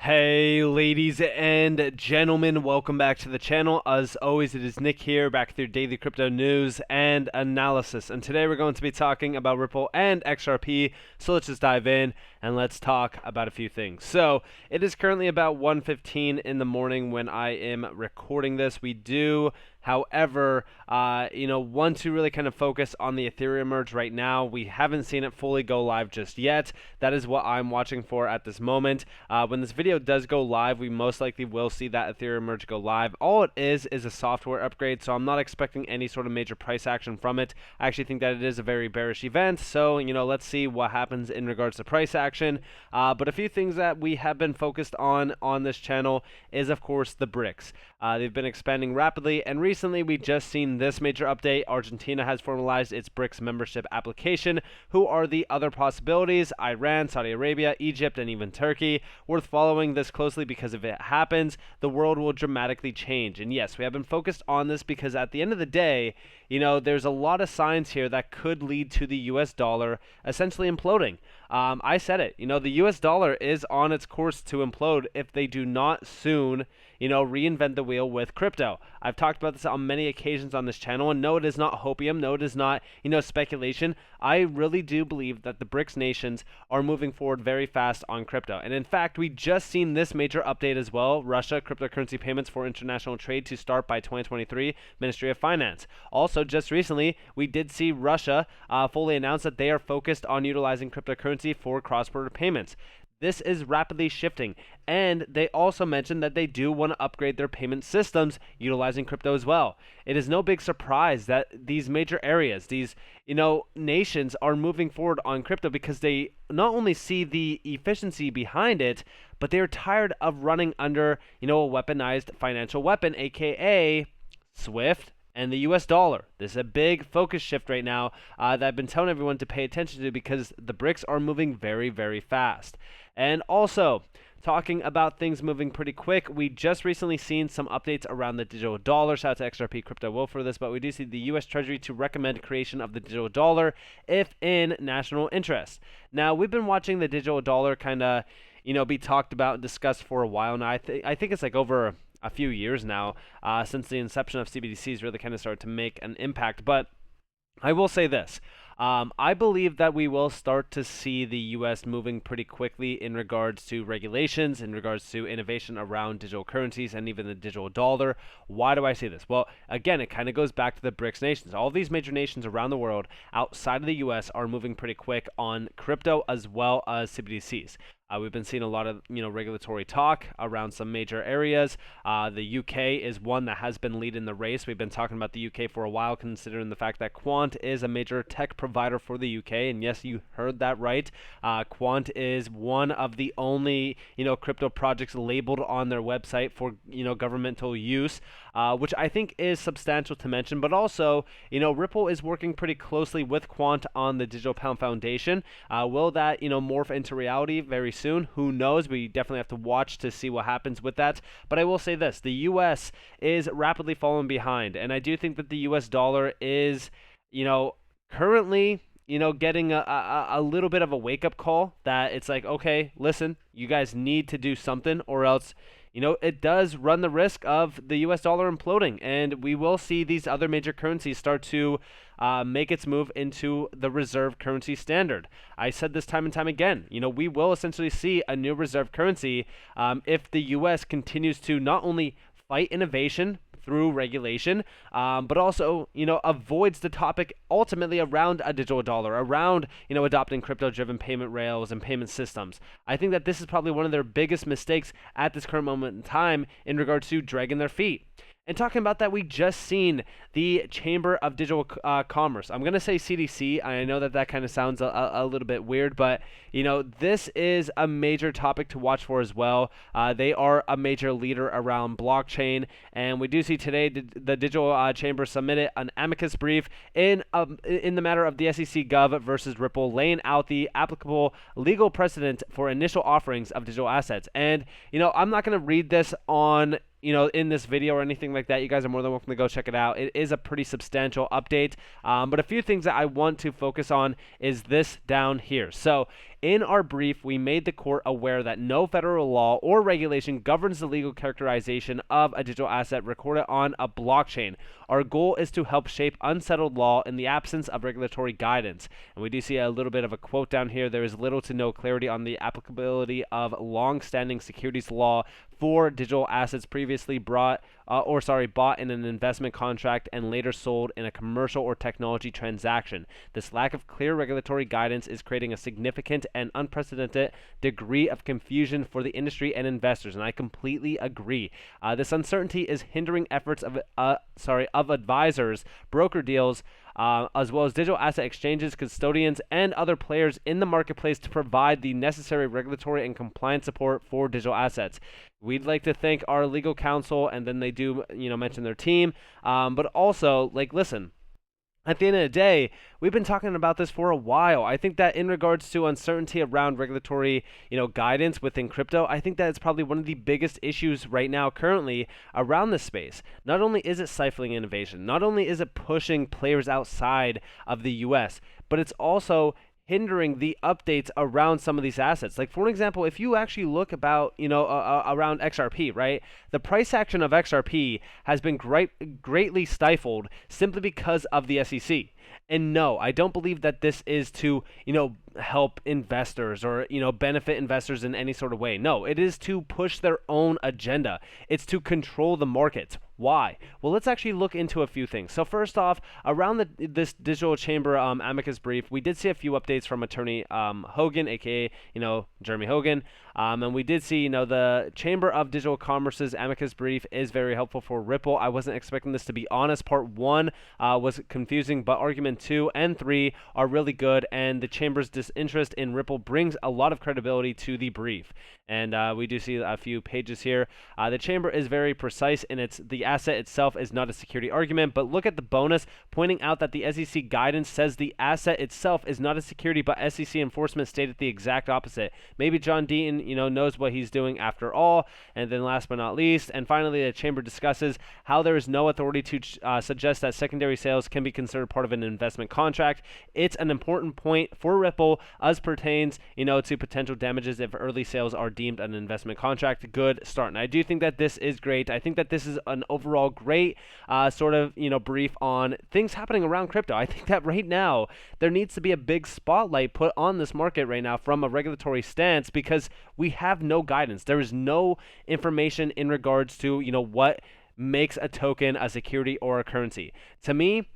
Hey ladies and gentlemen, welcome back to the channel. As always, it is Nick here, back with your daily crypto news and analysis. And today we're going to be talking about Ripple and XRP. So let's just dive in and let's talk about a few things. So it is currently about 1:15 in the morning when I am recording this. We do, however, want to really kind of focus on the Ethereum merge right now. We haven't seen it fully go live just yet. That is what I'm watching for at this moment. When this video does go live, we most likely will see that Ethereum merge go live. All it is a software upgrade, so I'm not expecting any sort of major price action from it. I actually think that it is a very bearish event, so let's see what happens in regards to price action. But a few things that we have been focused on this channel is, of course, the BRICS. They've been expanding rapidly, and recently we just seen this major update. Argentina has formalized its BRICS membership application. Who are the other possibilities? Iran, Saudi Arabia, Egypt, and even Turkey. Worth following this closely because if it happens, the world will dramatically change. And yes, we have been focused on this because at the end of the day, there's a lot of signs here that could lead to the US dollar essentially imploding. I said it, the US dollar is on its course to implode if they do not soon reinvent the wheel with crypto. I've talked about this on many occasions on this channel, and no, it is not hopium. No, it is not, speculation. I really do believe that the BRICS nations are moving forward very fast on crypto. And in fact, we just seen this major update as well. Russia, cryptocurrency payments for international trade to start by 2023, Ministry of Finance. Also, just recently, we did see Russia fully announce that they are focused on utilizing cryptocurrency for cross-border payments. This is rapidly shifting, and they also mentioned that they do want to upgrade their payment systems utilizing crypto as well. It is no big surprise that these major areas, these nations are moving forward on crypto because they not only see the efficiency behind it, but they're tired of running under a weaponized financial weapon, aka Swift and the US dollar. This is a big focus shift right now that I've been telling everyone to pay attention to because the BRICS are moving very, very fast. And also, talking about things moving pretty quick, we just recently seen some updates around the digital dollar. Shout out to XRP Crypto Wolf for this, but we do see the US Treasury to recommend creation of the digital dollar if in national interest. Now, we've been watching the digital dollar kind of, be talked about and discussed for a while now. I think it's like over a few years now since the inception of CBDCs really kind of started to make an impact. But I will say this. I believe that we will start to see the U.S. moving pretty quickly in regards to regulations, in regards to innovation around digital currencies and even the digital dollar. Why do I say this? Well, again, it kind of goes back to the BRICS nations. All these major nations around the world outside of the U.S. are moving pretty quick on crypto as well as CBDCs. We've been seeing a lot of regulatory talk around some major areas. The UK is one that has been leading the race. We've been talking about the UK for a while, considering the fact that Quant is a major tech provider for the UK. And yes, you heard that right. Quant is one of the only crypto projects labeled on their website for governmental use, which I think is substantial to mention. But also, Ripple is working pretty closely with Quant on the Digital Pound Foundation. Will that morph into reality very soon? Who knows? We definitely have to watch to see what happens with that. But I will say this, the US is rapidly falling behind, and I do think that the US dollar is currently getting a little bit of a wake-up call that it's like, okay, listen, you guys need to do something or else it does run the risk of the US dollar imploding, and we will see these other major currencies start to make its move into the reserve currency standard. I said this time and time again, we will essentially see a new reserve currency if the US continues to not only fight innovation through regulation, but also, avoids the topic ultimately around a digital dollar, around, adopting crypto-driven payment rails and payment systems. I think that this is probably one of their biggest mistakes at this current moment in time in regards to dragging their feet. And talking about that, we just seen the Chamber of Digital Commerce. I'm going to say CDC. I know that kind of sounds a little bit weird, but, this is a major topic to watch for as well. They are a major leader around blockchain, and we do see today the Digital Chamber submitted an amicus brief in the matter of the SEC Gov versus Ripple, laying out the applicable legal precedent for initial offerings of digital assets. And, I'm not going to read this on in this video or anything like that. You guys are more than welcome to go check it out. It is a pretty substantial update, but a few things that I want to focus on is this down here. So In our brief, we made the court aware that no federal law or regulation governs the legal characterization of a digital asset recorded on a blockchain. Our goal is to help shape unsettled law in the absence of regulatory guidance. And we do see a little bit of a quote down here. There is little to no clarity on the applicability of long-standing securities law for digital assets previously bought in an investment contract and later sold in a commercial or technology transaction. This lack of clear regulatory guidance is creating a significant and unprecedented degree of confusion for the industry and investors, and I completely agree. This uncertainty is hindering efforts of advisors, broker deals, as well as digital asset exchanges, custodians, and other players in the marketplace to provide the necessary regulatory and compliance support for digital assets. We'd like to thank our legal counsel, and then they do, mention their team. But also, listen, at the end of the day, we've been talking about this for a while. I think that in regards to uncertainty around regulatory, guidance within crypto, I think that it's probably one of the biggest issues right now currently around this space. Not only is it stifling innovation, not only is it pushing players outside of the US, but it's also hindering the updates around some of these assets. Like, for an example, if you actually look about, around XRP, right? The price action of XRP has been greatly stifled simply because of the SEC. And no, I don't believe that this is to, help investors or, benefit investors in any sort of way. No, it is to push their own agenda. It's to control the markets. Why? Well, let's actually look into a few things. So first off, around this digital chamber amicus brief, we did see a few updates from attorney Hogan, aka Jeremy Hogan, and we did see the Chamber of Digital Commerce's amicus brief is very helpful for Ripple. I wasn't expecting this, to be honest. Part 1 was confusing, but argument 2 and 3 are really good, and the chamber's disinterest in Ripple brings a lot of credibility to the brief. And we do see a few pages here. The chamber is very precise in the asset itself is not a security argument, but look at the bonus pointing out that the SEC guidance says the asset itself is not a security, but SEC enforcement stated the exact opposite. Maybe John Deaton, knows what he's doing after all. And then last but not least, and finally, the chamber discusses how there is no authority to suggest that secondary sales can be considered part of an investment contract. It's an important point for Ripple as pertains, to potential damages if early sales are deemed an investment contract. Good start. And I do think that this is great. I think that this is an overall great brief on things happening around crypto. I think that right now there needs to be a big spotlight put on this market right now from a regulatory stance, because we have no guidance. There is no information in regards to what makes a token a security or a currency. To me,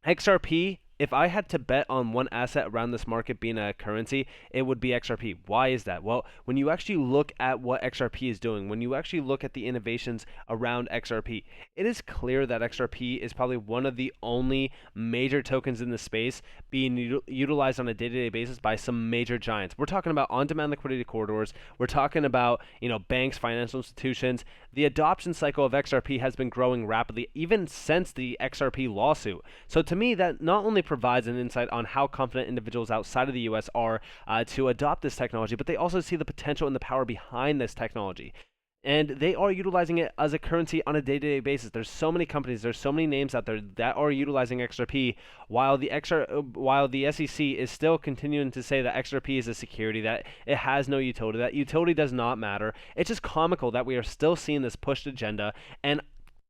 XRP, if I had to bet on one asset around this market being a currency, it would be XRP. Why is that? Well, when you actually look at what XRP is doing, when you actually look at the innovations around XRP, it is clear that XRP is probably one of the only major tokens in the space being utilized on a day-to-day basis by some major giants. We're talking about on-demand liquidity corridors. We're talking about, banks, financial institutions. The adoption cycle of XRP has been growing rapidly, even since the XRP lawsuit. So to me, that not only provides an insight on how confident individuals outside of the US are to adopt this technology, but they also see the potential and the power behind this technology. And they are utilizing it as a currency on a day-to-day basis. There's so many companies, there's so many names out there that are utilizing XRP, while the SEC is still continuing to say that XRP is a security, that it has no utility, that utility does not matter. It's just comical that we are still seeing this pushed agenda. And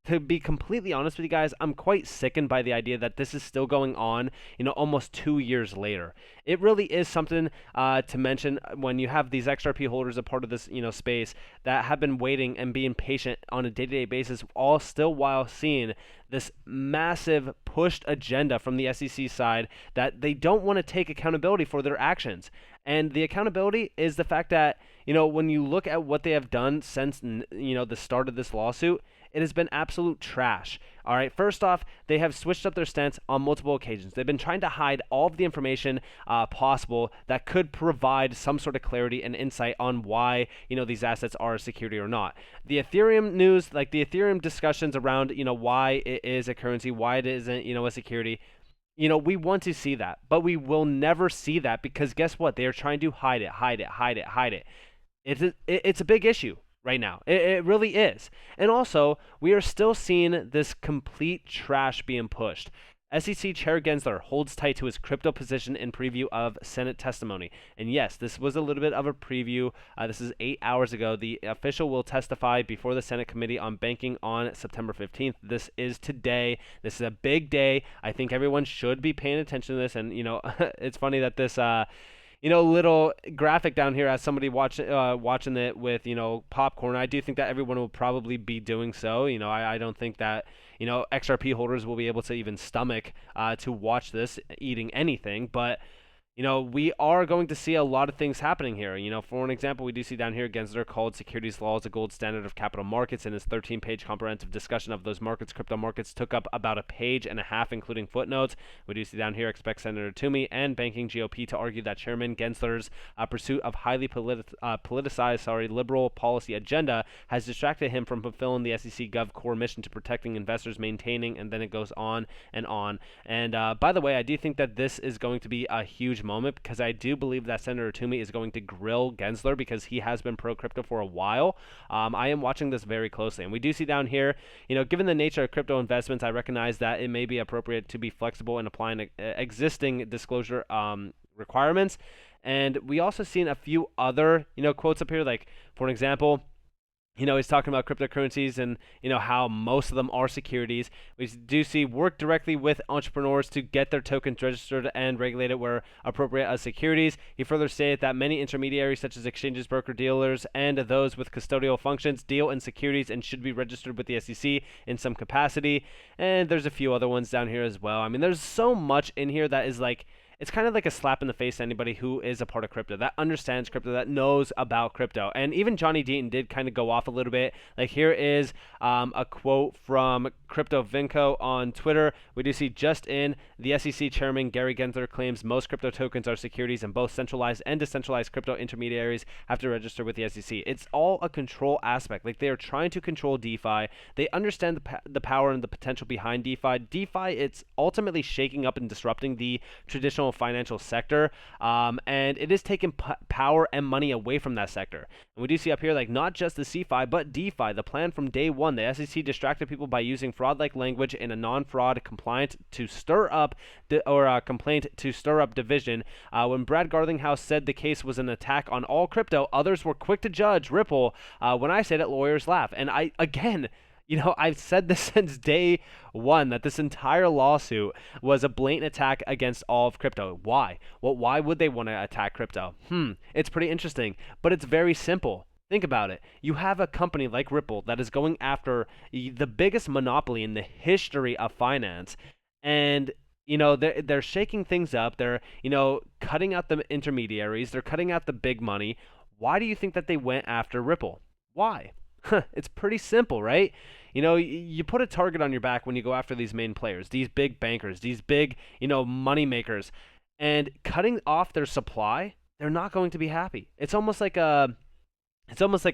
to be completely honest with you guys, I'm quite sickened by the idea that this is still going on, almost 2 years later. It really is something to mention when you have these XRP holders a part of this, space that have been waiting and being patient on a day-to-day basis, all still while seeing this massive pushed agenda from the SEC side that they don't want to take accountability for their actions. And the accountability is the fact that, when you look at what they have done since, the start of this lawsuit, it has been absolute trash. All right, first off, they have switched up their stance on multiple occasions. They've been trying to hide all of the information possible that could provide some sort of clarity and insight on why, these assets are a security or not. The Ethereum news, like the Ethereum discussions around, why it is a currency, why it isn't, a security, we want to see that, but we will never see that because guess what? They are trying to hide it. It's a big issue right now. It really is. And also, we are still seeing this complete trash being pushed. SEC Chair Gensler holds tight to his crypto position in preview of Senate testimony. And yes, this was a little bit of a preview. This is 8 hours ago. The official will testify before the Senate Committee on Banking on September 15th. This is today. This is a big day. I think everyone should be paying attention to this. And, it's funny that this little graphic down here as somebody watching it with, popcorn. I do think that everyone will probably be doing so. I don't think that, XRP holders will be able to even stomach to watch this eating anything. But we are going to see a lot of things happening here. For an example, we do see down here Gensler called securities laws a gold standard of capital markets. In his 13-page comprehensive discussion of those markets, crypto markets took up about a page and a half, including footnotes. We do see down here expect Senator Toomey and banking GOP to argue that Chairman Gensler's pursuit of highly politicized liberal policy agenda has distracted him from fulfilling the SEC Gov core mission to protecting investors, maintaining, and then it goes on and on. And by the way, I do think that this is going to be a huge moment, because I do believe that Senator Toomey is going to grill Gensler because he has been pro-crypto for a while. I am watching this very closely. And we do see down here, given the nature of crypto investments, I recognize that it may be appropriate to be flexible in applying existing disclosure requirements. And we also seen a few other, quotes up here, like, for an example, he's talking about cryptocurrencies and, how most of them are securities. We do see work directly with entrepreneurs to get their tokens registered and regulated where appropriate as securities. He further stated that many intermediaries, such as exchanges, broker-dealers, and those with custodial functions, deal in securities and should be registered with the SEC in some capacity. And there's a few other ones down here as well. I mean, there's so much in here that is like, it's kind of like a slap in the face to anybody who is a part of crypto, that understands crypto, that knows about crypto. And even Johnny Deaton did kind of go off a little bit. Like, here is a quote from Crypto Vinco on Twitter. We do see just in, the SEC chairman Gary Gensler claims most crypto tokens are securities and both centralized and decentralized crypto intermediaries have to register with the SEC. It's all a control aspect. Like, they are trying to control DeFi. They understand the power and the potential behind DeFi. DeFi, it's ultimately shaking up and disrupting the traditional financial sector, and it is taking power and money away from that sector. And we do see up here, like, not just the CeFi, but DeFi. The plan from day one, the SEC distracted people by using fraud-like language in a non-fraud compliant to stir up complaint to stir up division. When Brad Garlinghouse said the case was an attack on all crypto, others were quick to judge Ripple. When I said it, lawyers laugh. And I've said this since day one, that this entire lawsuit was a blatant attack against all of crypto. Why? Well, why would they want to attack crypto? It's pretty interesting, but it's very simple. Think about it. You have a company like Ripple that is going after the biggest monopoly in the history of finance, and they're shaking things up. They're cutting out the intermediaries. They're cutting out the big money. Why do you think that they went after Ripple? Why? It's pretty simple, right? You put a target on your back when you go after these main players, these big bankers, these big, money makers, and cutting off their supply, they're not going to be happy. It's almost like a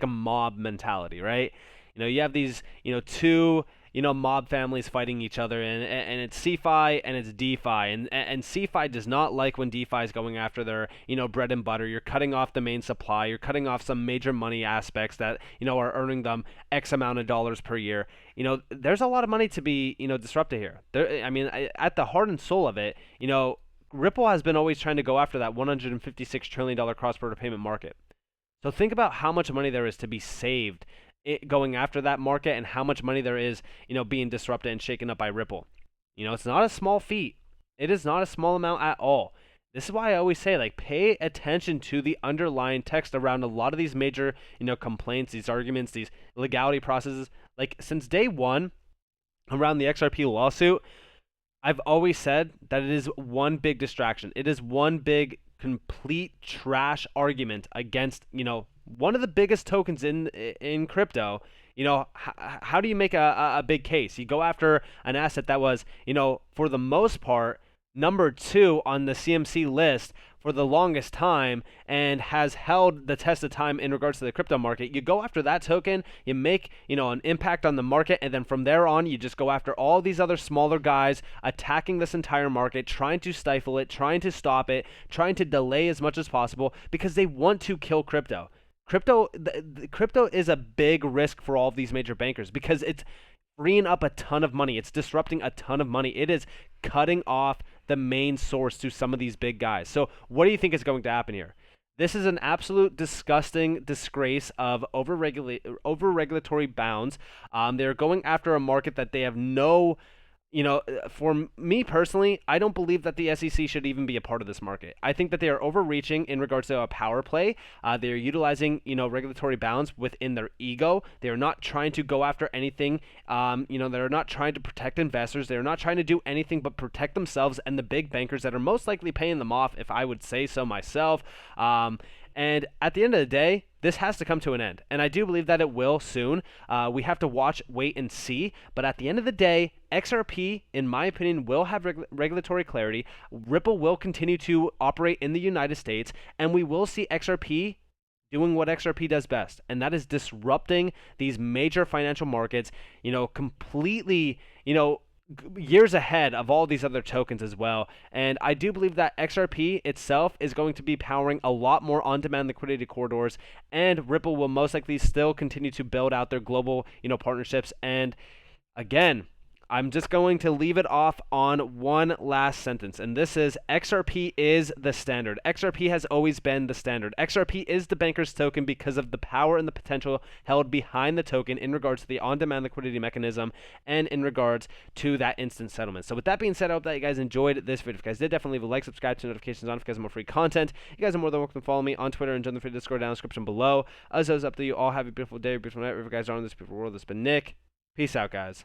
mob mentality, right? You have these, two, mob families fighting each other, and it's CeFi and it's DeFi, and CeFi does not like when DeFi is going after their, bread and butter. You're cutting off the main supply. You're cutting off some major money aspects that, are earning them X amount of dollars per year. There's a lot of money to be, disrupted here. At the heart and soul of it, Ripple has been always trying to go after that $156 trillion cross-border payment market. So think about how much money there is to be saved going after that market, and how much money there is, being disrupted and shaken up by Ripple. It's not a small feat. It is not a small amount at all. This is why I always say, like, pay attention to the underlying text around a lot of these major, complaints, these arguments, these legality processes. Like, since day one, around the XRP lawsuit, I've always said that it is one big distraction. It is one big complete trash argument against, one of the biggest tokens in crypto. How do you make a big case? You go after an asset that was, for the most part, number 2 on the CMC list for the longest time and has held the test of time in regards to the crypto market. You go after that token, you make, an impact on the market, and then from there on, you just go after all these other smaller guys attacking this entire market, trying to stifle it, trying to stop it, trying to delay as much as possible, because they want to kill crypto. Crypto is a big risk for all of these major bankers, because it's freeing up a ton of money. It's disrupting a ton of money. It is cutting off the main source to some of these big guys. So what do you think is going to happen here? This is an absolute disgusting disgrace of over regulatory bounds. They're going after a market that they have no, for me personally, I don't believe that the SEC should even be a part of this market. I think that they are overreaching in regards to a power play. They are utilizing, regulatory bounds within their ego. They are not trying to go after anything. They're not trying to protect investors. They're not trying to do anything but protect themselves and the big bankers that are most likely paying them off, if I would say so myself. And at the end of the day, this has to come to an end. And I do believe that it will soon. We have to watch, wait, and see. But at the end of the day, XRP, in my opinion, will have regulatory clarity. Ripple will continue to operate in the United States. And we will see XRP doing what XRP does best, and that is disrupting these major financial markets, completely, years ahead of all these other tokens as well. And I do believe that XRP itself is going to be powering a lot more on-demand liquidity corridors, and Ripple will most likely still continue to build out their global, partnerships. And again, I'm just going to leave it off on one last sentence, and this is XRP is the standard. XRP has always been the standard. XRP is the banker's token because of the power and the potential held behind the token in regards to the on-demand liquidity mechanism and in regards to that instant settlement. So with that being said, I hope that you guys enjoyed this video. If you guys did, definitely leave a like, subscribe, to notifications on if you guys have more free content. You guys are more than welcome to follow me on Twitter and join the free Discord down in the description below. As always, up to you all. Have a beautiful day, beautiful night, wherever you guys are in this beautiful world. This has been Nick. Peace out, guys.